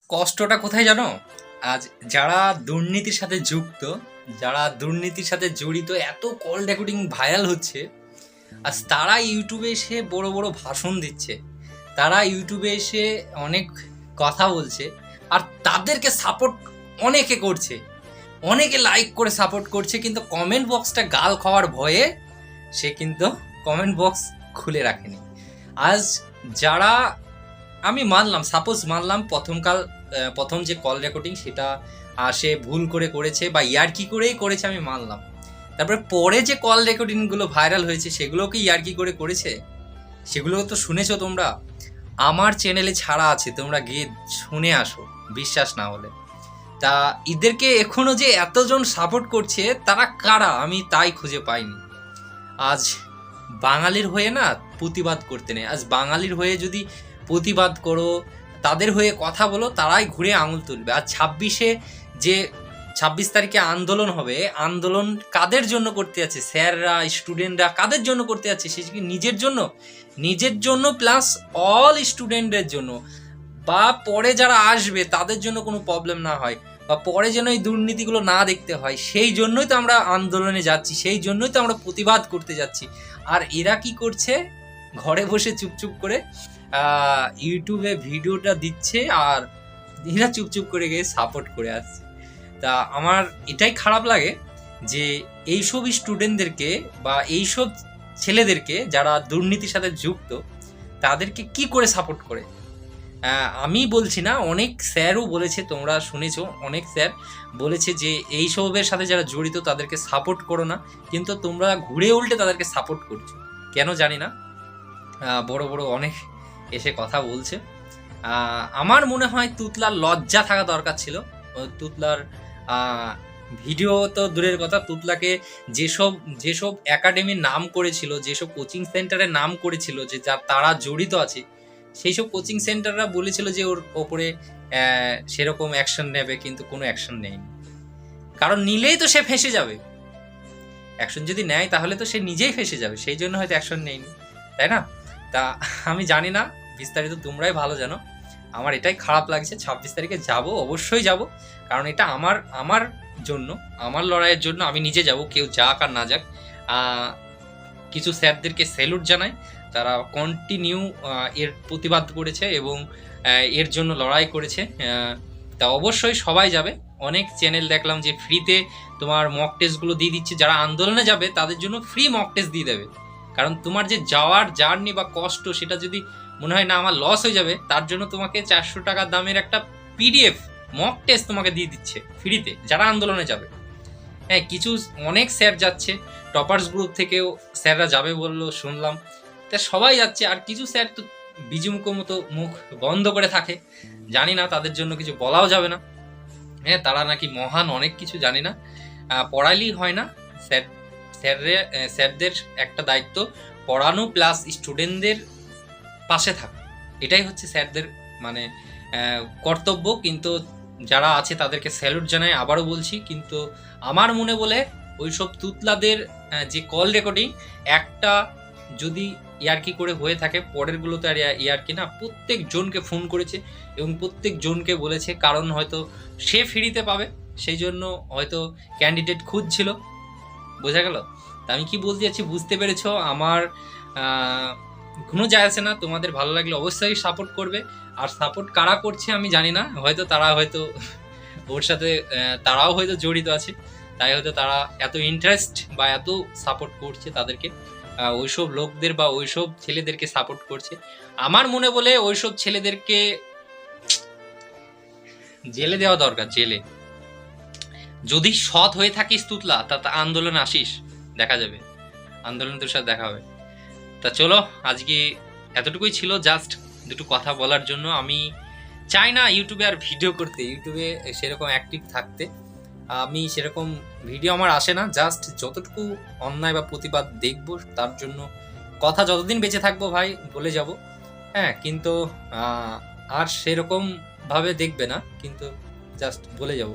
কষ্টটা কোথায় জানো? আজ যারা দুর্নীতির সাথে যুক্ত, যারা দুর্নীতির সাথে জড়িত, এত কল রেকর্ডিং ভাইরাল হচ্ছে, আজ তারা ইউটিউবে এসে বড় বড় ভাষণ দিচ্ছে, তারা ইউটিউবে এসে অনেক কথা বলছে, আর তাদেরকে সাপোর্ট অনেকে করছে, অনেকে লাইক করে সাপোর্ট করছে, কিন্তু কমেন্ট বক্সটা গাল খাওয়ার ভয়ে সে কিন্তু কমেন্ট বক্স খুলে রাখেনি। আজ যারা, আমি মানলাম, সাপোজ মানলাম প্রথম যে কল রেকর্ডিং সেটা সে ভুল করে করেছে বা ইয়ার্কি করেই করেছে, আমি মানলাম। তারপরে পরে যে কল রেকর্ডিংগুলো ভাইরাল হয়েছে সেগুলোকে ইয়ার্কি করে করেছে, সেগুলো তো শুনেছো তোমরা। আমার চ্যানেলে ছাড়া আছে, তোমরা গিয়ে শুনে আসো বিশ্বাস না হলে। তা এদেরকে এখনো যে এতজন সাপোর্ট করছে তারা কারা আমি তাই খুঁজে পাইনি। আজ বাঙালির হয়ে না প্রতিবাদ করতে নেই। আজ বাঙালির হয়ে যদি প্রতিবাদ করো, তাদের হয়ে কথা বলো, তারাই ঘুরে আঙুল তুলবে। আর 26 তারিখে আন্দোলন হবে, আন্দোলন কাদের জন্য করতে যাচ্ছে? স্যাররা, স্টুডেন্টরা কাদের জন্য করতে যাচ্ছে? সে কি নিজের জন্য? নিজের জন্য প্লাস অল স্টুডেন্টদের জন্য, বা পরে যারা আসবে তাদের জন্য কোনো প্রবলেম না হয়, বা পরে যেন এই দুর্নীতিগুলো না দেখতে হয়, সেই জন্যই তো আমরা আন্দোলনে যাচ্ছি, সেই জন্যই তো আমরা প্রতিবাদ করতে যাচ্ছি। আর এরা কি করছে? ঘরে বসে চুপচুপ করে ইউটিউবে ভিডিওটা দিচ্ছে, আর এরা চুপচুপ করে গিয়ে সাপোর্ট করে আসছে। তা আমার এটাই খারাপ লাগে যে এইসব স্টুডেন্টদেরকে বা এইসব ছেলেদেরকে যারা দুর্নীতির সাথে যুক্ত, তাদেরকে কি করে সাপোর্ট করে। আমি বলছি না, অনেক স্যারও বলেছে, তোমরা শুনেছো, অনেক স্যার বলেছে যে এইসবের সাথে যারা জড়িত তাদেরকে সাপোর্ট করো না, কিন্তু তোমরা ঘুরে উল্টে তাদেরকে সাপোর্ট করছো কেন জানি না। বড় বড় অনেক এসে কথা বলছে। আমার মনে হয় তুতলার লজ্জা থাকা দরকার ছিল। তুতলার ভিডিও তো দূরের কথা, তুতলাকে যেসব যেসব একাডেমির নাম করেছিল, যেসব কোচিং সেন্টারের নাম করেছিল যে তারা জড়িত আছে, সেই সব কোচিং সেন্টাররা বলেছিল যে ওর ওপরে সেরকম অ্যাকশন নেবে, কিন্তু কোনো অ্যাকশন নেয়নি। কারণ নিলেই তো সে ফেঁসে যাবে, অ্যাকশন যদি নেয় তাহলে তো সে নিজেই ফেঁসে যাবে, সেই জন্য হয়তো অ্যাকশন নেয়নি, তাই না? তা আমি জানি না, বিস্তারিত তোমরাই ভালো জানো। আমার এটাই খারাপ লাগছে। 26 তারিখে যাব, অবশ্যই যাব, কারণ এটা আমার আমার জন্য, আমার লড়াইয়ের জন্য। আমি নিজে যাব, কেউ যাক আর না যাক। কিছু স্যারদেরকে স্যালুট জানাই, তারা কন্টিনিউ এর প্রতিবাদ করেছে এবং এর জন্য লড়াই করেছে। তা অবশ্যই সবাই যাবে। অনেক চ্যানেল দেখলাম যে ফ্রিতে তোমার মক টেস্টগুলো দিয়ে দিচ্ছে, যারা আন্দোলনে যাবে তাদের জন্য ফ্রি মক টেস্ট দিয়ে দেবে। কারণ তোমার যে যাওয়ার জার্নি বা কষ্ট, সেটা যদি মনে হয় না আমার লস হয়ে যাবে, তার জন্য তোমাকে 400 টাকা দামের একটা পিডিএফ মক টেস্ট তোমাকে দিয়ে দিচ্ছে ফ্রিতে, যারা আন্দোলনে যাবে। হ্যাঁ, কিছু অনেক স্যার যাচ্ছে, টপার্স গ্রুপ থেকেও স্যাররা যাবে বললো শুনলাম। তা সবাই যাচ্ছে, আর কিছু স্যার তো বিজুমুখ মতো মুখ বন্ধ করে থাকে, জানি না, তাদের জন্য কিছু বলাও যাবে না। হ্যাঁ, তারা নাকি মহান অনেক কিছু, জানি না, পড়াইলেই হয় না। স্যার স্যারদের একটা দায়িত্ব পড়ানো প্লাস স্টুডেন্টদের পাশে থাকা, এটাই হচ্ছে স্যারদের মানে কর্তব্য। কিন্তু যারা আছে তাদেরকে স্যালুট জানাই, আবারও বলছি। কিন্তু আমার মনে বলে ওইসব তুতলাদের যে কল রেকর্ডিং, একটা যদি ইয়ার্কি করে হয়ে থাকে, পরেরগুলো তো আর ইয়ার্কি না। প্রত্যেক জনকে ফোন করেছে এবং প্রত্যেক জনকে বলেছে, কারণ হয়তো সে ফ্রিতে পাবে, সেই জন্য হয়তো ক্যান্ডিডেট খুঁজছিল, বোঝা গেল। তা আমি কি বলতে যাচ্ছি বুঝতে পেরেছো। আমার কোনো যায় আসে না, তোমাদের ভালো লাগলে অবশ্যই সাপোর্ট করবে। আর সাপোর্ট কারা করছে আমি জানি না, হয়তো তারা হয়তো ওর সাথে তারাও হয়তো জড়িত আছে, তাই হয়তো তারা এত ইন্টারেস্ট বা এত সাপোর্ট করছে তাদেরকে, ওইসব লোকদের বা ওইসব ছেলেদেরকে সাপোর্ট করছে। আমার মনে বলে ওইসব ছেলেদেরকে জেলে দেওয়া দরকার, জেলে। যদি সৎ হয়ে থাকিস তুতলা, তা আন্দোলনে আসিস, দেখা যাবে, আন্দোলন তোর সাথে দেখা হবে। তা চলো, আজকে এতটুকুই ছিল, জাস্ট দুটো কথা বলার জন্য। আমি চাই না ইউটিউবে আর ভিডিও করতে, ইউটিউবে সেরকম অ্যাক্টিভ থাকতে। আমি সেরকম ভিডিও আমার আসে না, জাস্ট যতটুকু অন্যায় বা প্রতিবাদ দেখবো তার জন্য কথা, যতদিন বেঁচে থাকবো ভাই বলে যাব। হ্যাঁ, কিন্তু আর সেরকম ভাবে দেখবে না, কিন্তু জাস্ট বলে যাব।